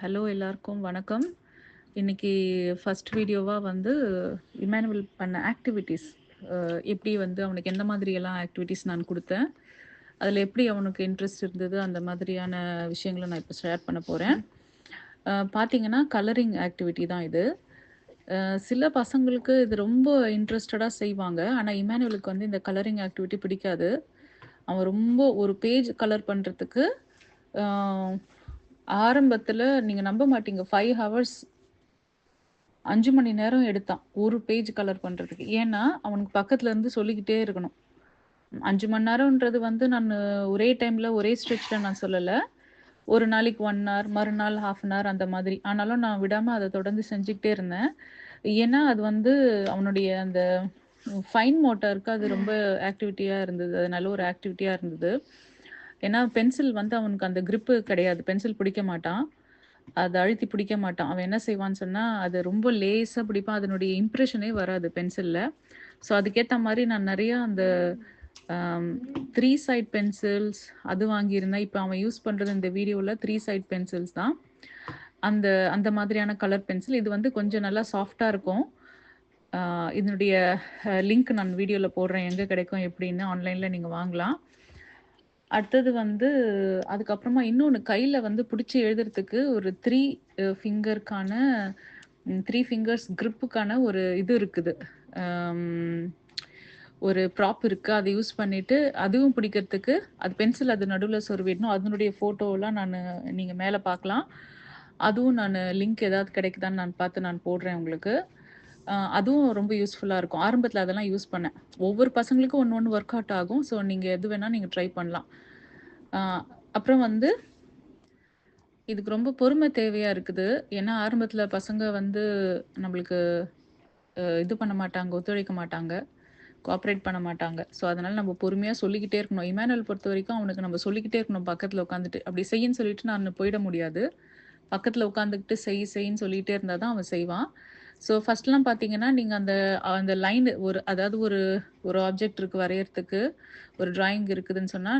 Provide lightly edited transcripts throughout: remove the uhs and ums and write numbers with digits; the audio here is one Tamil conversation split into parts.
ஹலோ எல்லாருக்கும் வணக்கம். இன்னைக்கு ஃபர்ஸ்ட் வீடியோவா வந்து இமானுவல் பண்ண ஆக்டிவிட்டீஸ் எப்படி வந்து அவனுக்கு எந்த மாதிரியெல்லாம் ஆக்டிவிட்டீஸ் நான் குடுத்தேன். அதில எப்படி அவனுக்கு இன்ட்ரெஸ்ட் இருந்தது, அந்த மாதிரியான விஷயங்கள நான் இப்ப ஷேர் பண்ண போறேன். பார்த்தீங்கன்னா, கலரிங் ஆக்டிவிட்டி தான் இது. அ சில பசங்களுக்கு இது ரொம்ப இன்ட்ரஸ்டடா செய்வாங்க. ஆனா, இமானுவலுக்கு வந்து இந்த கலரிங் ஆக்டிவிட்டி பிடிக்காது. அவன் ரொம்ப ஒரு பேஜ் கலர் பண்றதுக்கு அ ஆரம்பத்தில நீங்க நம்ப மாட்டீங்க. 5 ஹவர்ஸ் 5 மணி நேரம் எடுத்தான். ஒரு பேஜ் கலர் பண்றதுக்கு. ஏன்னா, அவனுக்கு பக்கத்துல இருந்து சொல்லிக்கிட்டே இருக்கணும். 5 மணி நேரம்ன்றது வந்து நானு ஒரே டைம்ல, ஒரே ஸ்ட்ரெச்ல நான் சொல்லல. ஒரு நாளைக்கு 1 ஹவர், மறுநாள் 1/2 ஹவர் அந்த மாதிரி. ஆனாலும் நான் விடாம அத தொடர்ந்து செஞ்சுக்கிட்டே இருந்தேன். ஏன்னா, அது வந்து அவனுடைய அந்த ஃபைன் மோட்டாருக்கு அது ரொம்ப ஆக்டிவிட்டியா இருந்தது. அது நல்ல ஒரு ஆக்டிவிட்டியா இருந்தது. ஏன்னா, பென்சில் வந்து அவனுக்கு அந்த கிரிப்பு கிடையாது. பென்சில் பிடிக்க மாட்டான். அத அழுத்தி பிடிக்க மாட்டான். அவன் என்ன செய்வான்னு சொன்னா, அது ரொம்ப லேசா பிடிப்பான். அதனுடைய இம்ப்ரஷனே வராது பென்சில்ல. ஸோ, அதுக்கேத்த மாரி நான் நெறையா அந்த அம் 3 சைட் பென்சில்ஸ் அது வாங்கியிருந்தேன். இப்ப அவன் யூஸ் பண்றது இந்த வீடியோல 3 சைட் பென்சில்ஸ் தான். அந்த அந்த மாதிரியான கலர் பென்சில். இது வந்து கொஞ்சம் நல்லா சாஃப்ட்டா இருக்கும். ஆ இதனுடைய லிங்க் நான் வீடியோல போடுறேன். எங்க கிடைக்கும் எப்படின்னு ஆன்லைன்ல நீங்க வாங்கலாம். அடுத்தது வந்து அதுக்கப்புறமா இன்னொன்னு கையில வந்து புடிச்சு எழுதுறதுக்கு ஒரு 3 ஃபிங்கர்க்கான 3 ஃபிங்கர்ஸ் கிரிப்புக்கான ஒரு இது இருக்குது. அம் ஒரு ப்ராப் இருக்கு. அத யூஸ் பண்ணிட்டு அதுவும் பிடிக்கிறதுக்கு அது பென்சில் அது நடுவுல சொருவிடணும். அதனுடைய ஃபோட்டோலாம் நீங்க மேல பார்க்கலாம். அதுவும் லிங்க் ஏதாவது கிடைக்குதான்னு நான் பார்த்து நான் போடுறேன் உங்களுக்கு. அதுவும் ரொம்ப யூஸ்ஃபுல்லா இருக்கும். ஆரம்பத்தில அதெல்லாம் யூஸ் பண்ணேன். ஒவ்வொரு பசங்களுக்கும் ஒண்ணு ஒண்ணு ஒர்க் அவுட் ஆகும். ஸோ நீங்க எது வேணா நீங்க ட்ரை பண்ணலாம். அ அப்புறம் வந்து இதுக்கு ரொம்ப பொறுமை தேவையா இருக்குது. ஏன்னா ஆரம்பத்தில பசங்க வந்து நம்மளுக்கு இது பண்ண மாட்டாங்க, ஒத்துழைக்க மாட்டாங்க. கோஆப்பரேட் பண்ண மாட்டாங்க. ஸோ, அதனால நம்ம பொறுமையா சொல்லிக்கிட்டே இருக்கணும். இமானுவல் பொறுத்தவரைக்கும் அவனுக்கு நம்ம சொல்லிக்கிட்டே இருக்கணும் பக்கத்துல உட்காந்துட்டு. அப்படி செய்யின்னு சொல்லிட்டு நானு போயிட முடியாது. பக்கத்துல உட்காந்துக்கிட்டு செய்ன்னு சொல்லிட்டே இருந்தா தான் அவன் செய்வான். ஸோ, ஃபர்ஸ்ட்லாம் பார்த்தீங்கன்னா, நீங்க அந்த அந்த லைன் அதாவது ஒரு ஆப்ஜெக்ட் இருக்கு வரையறதுக்கு, ஒரு டிராயிங் இருக்குதுன்னு சொன்னா,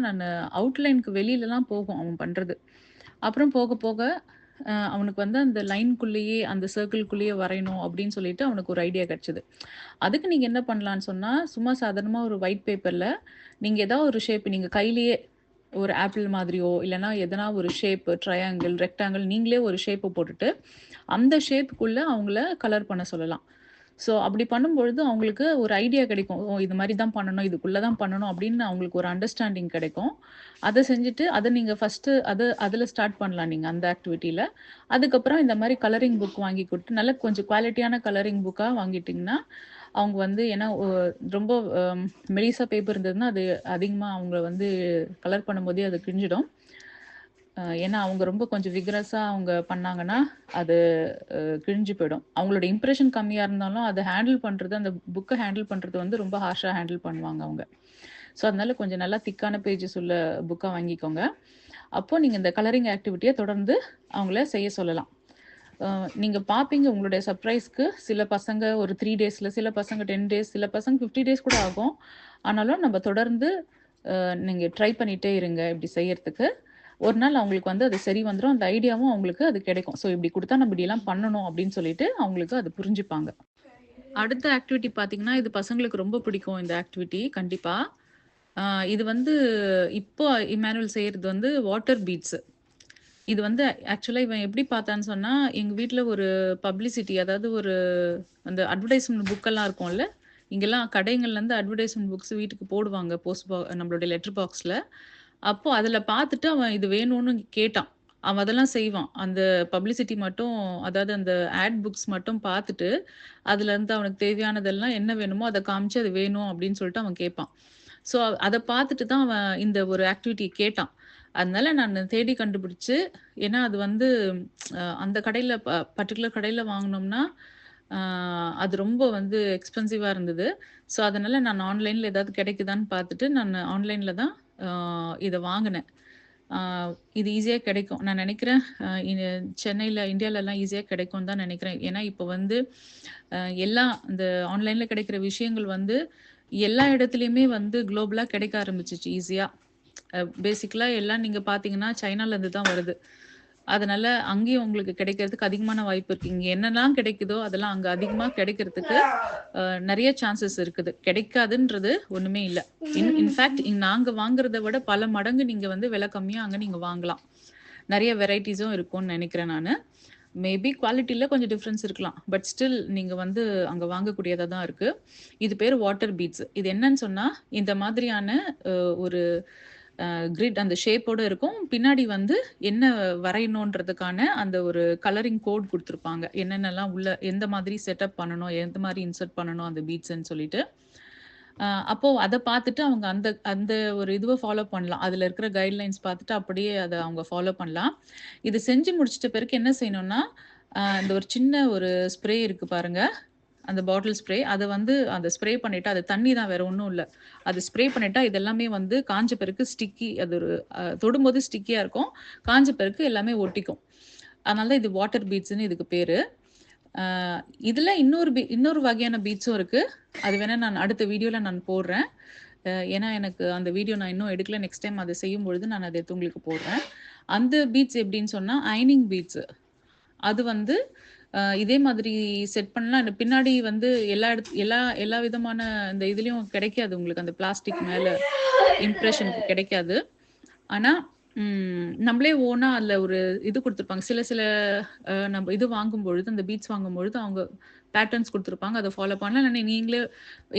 அவுட்லைனுக்கு வெளிலலாம் போகும் அவன் பண்றது. அப்புறம் போக போக அவனுக்கு வந்து அந்த லைன்க்குள்ளேயே, அந்த சர்க்கிள்குள்ளேயே வரையணும் அப்படின்னு சொல்லிட்டு அவனுக்கு ஒரு ஐடியா கிடைச்சது. அதுக்கு நீங்க என்ன பண்ணலான்னு சொன்னா, சும்மா சாதாரணமா ஒரு ஒயிட் பேப்பர்ல நீங்க ஏதாவது ஒரு ஷேப் நீங்க கையிலேயே ஒரு ஆப்பிள் மாதிரியோ, இல்லன்னா எதனா ஒரு ஷேப் ட்ரையாங்கிள், ரெக்டாங்கிள் நீங்களே ஒரு ஷேப்ப போட்டுட்டு, அந்த ஷேப்புக்குள்ள அவங்கள கலர் பண்ண சொல்லலாம். ஸோ அப்படி பண்ணும்பொழுது அவங்களுக்கு ஒரு ஐடியா கிடைக்கும். ஓ! இது மாரி தான் பண்ணணும், இதுக்குள்ள தான் பண்ணணும் அப்படின்னு அவங்களுக்கு ஒரு அண்டர்ஸ்டாண்டிங் கிடைக்கும். அத செஞ்சுட்டு அத நீங்க ஃபர்ஸ்ட்டு அதுல ஸ்டார்ட் பண்ணலாம் நீங்க அந்த ஆக்டிவிட்டில. அதுக்கப்புறம் இந்த மாரி கலரிங் புக் வாங்கி குடுத்து, நல்ல கொஞ்சம் குவாலிட்டியான கலரிங் புக்கா வாங்கிட்டீங்கன்னா, அவங்க வந்து ஏன்னா ரொம்ப மெலிசா பேப்பர் இருந்ததுன்னா, அது அதிகமா அவங்க வந்து கலர் பண்ணும்போதே அது கிழிஞ்சிடும். ஏன்னா அவங்க ரொம்ப கொஞ்சம் விகரஸா அவங்க பண்ணாங்கன்னா, அது கிழிஞ்சு போயிடும். அவங்களோட இம்ப்ரஷன் கம்மியா இருந்தாலும், அத ஹேண்டில் பண்றது அந்த புக்க ஹேண்டில் பண்றது வந்து ரொம்ப ஹார்ஷா ஹேண்டில் பண்ணுவாங்க அவங்க. ஸோ, அதனால கொஞ்சம் நல்லா திக்கான பேஜஸ் உள்ள புக்கா வாங்கிக்கோங்க. அப்போ நீங்க இந்த கலரிங் ஆக்டிவிட்டிய தொடர்ந்து அவங்கள செய்ய சொல்லலாம். அ நீங்க பார்ப்பீங்க உங்களுடைய சர்ப்ரைஸ்க்கு சில பசங்க ஒரு 3 டேஸ்ல, சில பசங்க 10 டேஸ், சில பசங்க 50 டேஸ் கூட ஆகும். ஆனாலும் நம்ம தொடர்ந்து நீங்க ட்ரை பண்ணிட்டே இருங்க இப்படி செய்யறதுக்கு. ஒரு நாள் அவங்களுக்கு வந்து அது சரி வந்துரும். அந்த ஐடியாவும் அவங்களுக்கு அது கிடைக்கும். ஸோ இப்படி குடுத்தா நம்ம இப்படியெல்லாம் பண்ணணும் அப்படின்னு சொல்லிட்டு அவங்களுக்கு அது புரிஞ்சுப்பாங்க. அடுத்த ஆக்டிவிட்டி பார்த்தீங்கன்னா, இது பசங்களுக்கு ரொம்ப பிடிக்கும் இந்த ஆக்டிவிட்டி கண்டிப்பா. ஆ இது வந்து இப்போ இமானுவல் செய்றது வந்து வாட்டர் பீட்ஸ். இது வந்து ஆக்சுவலா இவன் எப்படி பார்த்தான்னு சொன்னா, எங்க வீட்ல ஒரு பப்ளிசிட்டி அதாவது அந்த அட்வர்டைஸ்மென்ட் புக்கெல்லாம் இருக்கும்ல. இங்கெல்லாம் கடைங்கள்லேருந்து அட்வர்டைஸ்மென்ட் புக்ஸ் வீட்டுக்கு போடுவாங்க. நம்மளுடைய லெட்டர் பாக்ஸ்ல. அப்போ அதில பார்த்துட்டு அவன் இது வேணும்னு கேட்டான். அவன் அதெல்லாம் செய்வான். அந்த பப்ளிசிட்டி மட்டும் அதாவது அந்த ஆட் புக்ஸ் மட்டும் பார்த்துட்டு, அதுலருந்து அவனுக்கு தேவையானதெல்லாம் என்ன வேணுமோ அத காமிச்சு, "அது வேணும்" அப்படின்னு சொல்லிட்டு அவன் கேட்பான். ஸோ அத பார்த்துட்டு தான் அவன் இந்த ஒரு ஆக்டிவிட்டி கேட்டான். அதனால நானு தேடி கண்டுபிடிச்சு ஏன்னா அது வந்து அந்த கடையில பர்ட்டிகுலர் கடையில வாங்குனோம்னா, அ அது ரொம்ப வந்து எக்ஸ்பென்சிவா இருந்தது. ஸோ, அதனால நான் ஆன்லைன்ல ஏதாவது கிடைக்குதான்னு பார்த்துட்டு, நானு ஆன்லைன்ல தான் அ இத வாங்குனேன். ஆ இது ஈஸியா கிடைக்கும். நான் நெனைக்கிறேன் இது சென்னையில, இந்தியாலலாம் ஈஸியா கிடைக்கும்னு தான் நெனைக்கிறேன். ஏன்னா, இப்ப வந்து அ எல்லாம் இந்த ஆன்லைன்ல கிடைக்கிற விஷயங்கள் வந்து எல்லா இடத்துலயுமே வந்து குளோபலா கிடைக்க ஆரம்பிச்சுச்சு ஈஸியா. பேசிக்கலா எல்லாம் நீங்க பார்த்தீங்கன்னா, சைனாலருந்து தான் வருது. அதனால அங்கேயும் உங்களுக்கு கிடைக்கிறதுக்கு அதிகமான வாய்ப்பு இருக்கு. இங்க என்னலாம் கிடைக்குதோ அதெல்லாம் அங்க அதிகமா கிடைக்கிறதுக்கு நெறைய சான்சஸ் இருக்குது. கிடைக்காதுன்றது ஒண்ணுமே இல்ல. இன்ஃபாக்ட் நாங்க வாங்குறத விட பல மடங்கு நீங்க வந்து விலை கம்மியா அங்க நீங்க வாங்கலாம். நெறைய வெரைட்டீஸும் இருக்கும்னு நெனைக்கிறேன் நானு. மேபி குவாலிட்டில கொஞ்சம் டிஃபரன்ஸ் இருக்கலாம். பட் ஸ்டில் நீங்க வந்து அங்க வாங்கக்கூடியதா தான் இருக்கு. இது பேரு வாட்டர் பீட்ஸ். இது என்னன்னு சொன்னா, இந்த மாதிரியான ஒரு கிரிட் அந்த ஷேப்போட இருக்கும். பின்னாடி வந்து என்ன வரையணுன்றதுக்கான அந்த ஒரு கலரிங் கோட் குடுத்துருப்பாங்க. என்னென்னலாம் உள்ள எந்த மாதிரி செட்டப் பண்ணணும், எந்த மாரி இன்சர்ட் பண்ணணும் அந்த பீட்ஸ்ன்னு சொல்லிட்டு. அப்போ அத பார்த்துட்டு அவங்க அந்த அந்த ஒரு இதுவ ஃபாலோ பண்ணலாம். அதுல இருக்கிற கைட்லைன்ஸ் பார்த்துட்டு அப்படியே அத அவங்க ஃபாலோ பண்ணலாம். இது செஞ்சு முடிச்சிட்ட பிறகு என்ன செய்யணும்னா, இந்த ஒரு சின்ன ஒரு ஸ்ப்ரே இருக்கு பாருங்க. அந்த பாட்டில் ஸ்ப்ரே. அத வந்து அந்த ஸ்ப்ரே பண்ணிட்டா அது தண்ணி தான் வேற ஒண்ணும் இல்ல. அது ஸ்ப்ரே பண்ணிட்டா இது எல்லாமே வந்து காஞ்ச பிறகு ஸ்டிக்கி அது ஒரு தொடும்போது ஸ்டிக்கியா இருக்கும். காஞ்ச பிறகு எல்லாமே ஒட்டிக்கும். அதனால தான் இது வாட்டர் பீட்ஸ்ன்னு இதுக்கு பேரு. அ இதுல இன்னொரு வகையான பீட்ஸும் இருக்கு. அது வேணா நான் அடுத்த வீடியோல நான் போடுறேன். ஏன்னா எனக்கு அந்த வீடியோ நான் இன்னும் எடுக்கல. நெக்ஸ்ட் டைம் அத செய்யும்பொழுது நான் அத எடுத்து உங்களுக்கு போடுறேன். அந்த பீட்ஸ் எப்படின்னு சொன்னா, அயனிங் பீட்ஸ். அது வந்து இதே மாதிரி செட் பண்ணலாம். அந்த பின்னாடி வந்து எல்லா விதமான இந்த இதுலயும் கிடைக்காது உங்களுக்கு. அந்த பிளாஸ்டிக் மேல இம்ப்ரஷனுக்கு கிடைக்காது. ஆனா, நம்மளே ஓனா அதுல ஒரு இது குடுத்துருப்பாங்க. சில சில நம்ம இது வாங்கும்பொழுது, அந்த பீட்ஸ் வாங்கும்பொழுது அவங்க பேட்டர்ன்ஸ் குடுத்துருப்பாங்க. அத ஃபாலோ பண்ணலாம். இல்லன்னா நீங்களே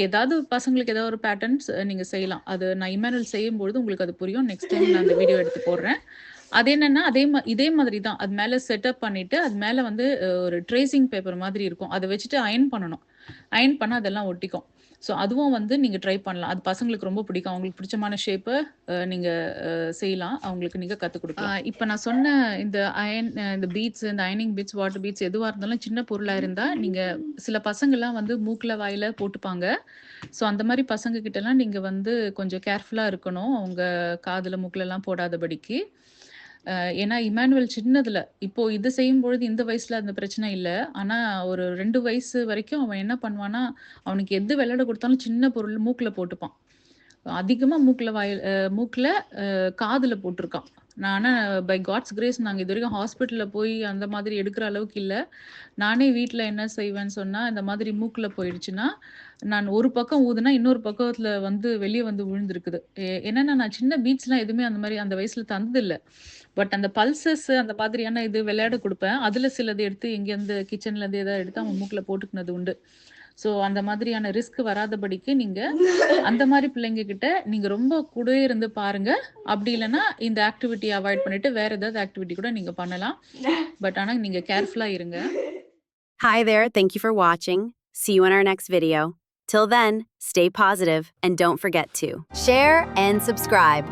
ஏதாவது பசங்களுக்கு ஏதாவது ஒரு பேட்டர்ன்ஸ் நீங்க செய்யலாம். அது நான் இம்மானுவேல் செய்யும்பொழுது உங்களுக்கு அது புரியும். நெக்ஸ்ட் டைம் நான் அந்த வீடியோ எடுத்து போடுறேன். அது என்னன்னா, இதே மாதிரி தான். அது மேல செட்டப் பண்ணிட்டு, அது மேல வந்து ஒரு ட்ரேசிங் பேப்பர் மாதிரி இருக்கும். அத வச்சுட்டு அயர்ன் பண்ணணும். அயர்ன் பண்ணா அதெல்லாம் ஒட்டிக்கும். ஸோ அதுவும் வந்து நீங்க ட்ரை பண்ணலாம். அது பசங்களுக்கு ரொம்ப பிடிக்கும். அவங்களுக்கு பிடிச்சமான ஷேப்ப நீங்க செய்யலாம். அவங்களுக்கு நீங்க கத்துக் குடுக்கலாம். இப்ப நான் சொன்ன இந்த இந்த பீட்ஸ், இந்த அயர்னிங் பீட்ஸ், வாட்டர் பீட்ஸ் எதுவா இருந்தாலும் சின்ன பொருளா இருந்தா, நீங்க சில பசங்கலாம் வந்து மூக்குல, வாயில போட்டுப்பாங்க. ஸோ அந்த மாரி பசங்க கிட்டலாம் நீங்க வந்து கொஞ்சம் கேர்ஃபுல்லா இருக்கணும். அவங்க காதுல, மூக்குலலாம் போடாதபடிக்கு. ஏன்னா இம்மானுவேல் சின்னதுல இப்போ இது செய்யும்பொழுது இந்த வயசுல அந்த பிரச்சனை இல்ல. ஆனா ஒரு 2 வயசு வரைக்கும் அவன் என்ன பண்ணுவான்னா, அவனுக்கு எது விளையாட குடுத்தாலும் சின்ன பொருள் மூக்குல போட்டுப்பான். அதிகமா மூக்குல, காதுல போட்டுருக்கான். நான் ஆனா பை காட்ஸ் கிரேஸ் நாங்க இதுவரைக்கும் ஹாஸ்பிட்டல்ல போய் அந்த மாதிரி எடுக்கிற அளவுக்கு இல்ல. நானே வீட்ல என்ன செய்வேன்னு சொன்னா, இந்த மாதிரி மூக்குல போயிடுச்சுன்னா, நான் ஒரு பக்கம் ஊதுனா, இன்னொரு பக்கத்துல வந்து வெளிய வந்து விழுந்திருக்குது. என்னன்னா நான் சின்ன பீட்ஸ்லாம் எதுவுமே அந்த மாரி அந்த வயசுல தந்ததில்ல. பட் அந்த பல்சஸ் அந்த மாதிரியான இது விளையாட குடுப்பேன். அதுல சிலது எடுத்து எங்கேருந்து கிச்சன்லேருந்து ஏதாவது எடுத்து அவன் மூக்குல போட்டுக்கினது உண்டு. ஸோ அந்த மாதிரியான ரிஸ்க் வராதபடிக்கு நீங்க அந்த மாரி பிள்ளைங்க கிட்ட நீங்க ரொம்ப கூடவே இருந்து பாருங்க. அப்படி இல்லன்னா இந்த ஆக்டிவிட்டி அவாய்ட் பண்ணிட்டு வேற ஏதாவது ஆக்டிவிட்டி கூட நீங்க பண்ணலாம். பட் ஆனா நீங்க கேர்ஃபுல்லா இருங்க. Hi there, thank you for watching. See you in our next video. Till then, stay positive and don't forget to share and subscribe.